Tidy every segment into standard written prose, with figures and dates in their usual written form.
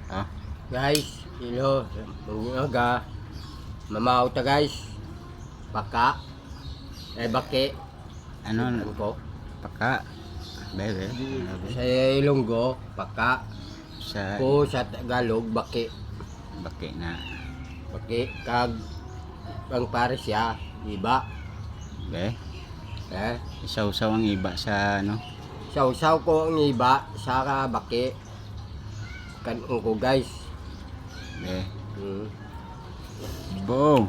Ah, Guys, hello. Mga mamaw ta guys. Baka. Baki. ano, Ano ko? paka, bebe, Sa Ilonggo, baka. sa Ko sa Tagalog, baki. baki na, Baki. Kag ang pares siya, iba. be, isaw-saw ang iba sa ano, Sausaw ko ang iba sa baki. Kanon ko guys. be, Hmm. boom,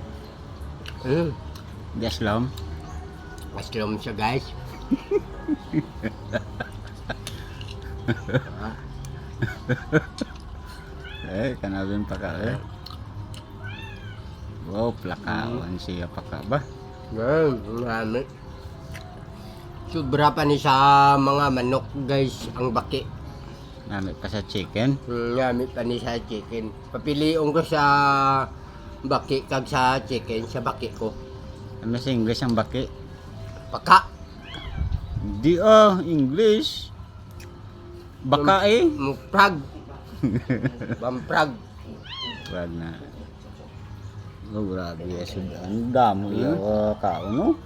Hmm. gaslam, Maslom siya guys. kanabing paka, wow, plakaon siya paka ba, Marami. Sobra pa ni sa mga manok guys ang baki. nami pa sa chicken, Gamit pa ni sa chicken. Papilion ko sa baki kag sa chicken sa baki ko. ano sa English ang baki, Paka. di English, baka Mprag. Bamprag. wag na, oh grabe, ang damo yung kao, no?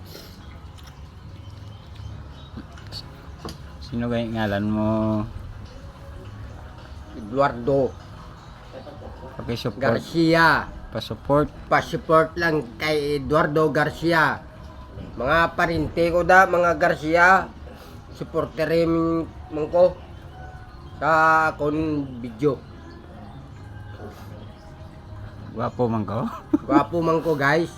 Sino kaya ngalan mo? Eduardo Pakisupport, Garcia. pa-support. Pa-support lang kay Eduardo Garcia. Mga parinte ko da, mga Garcia. Supporterin mo ko sa akong video. Gwapo man ko. Gwapo man ko guys.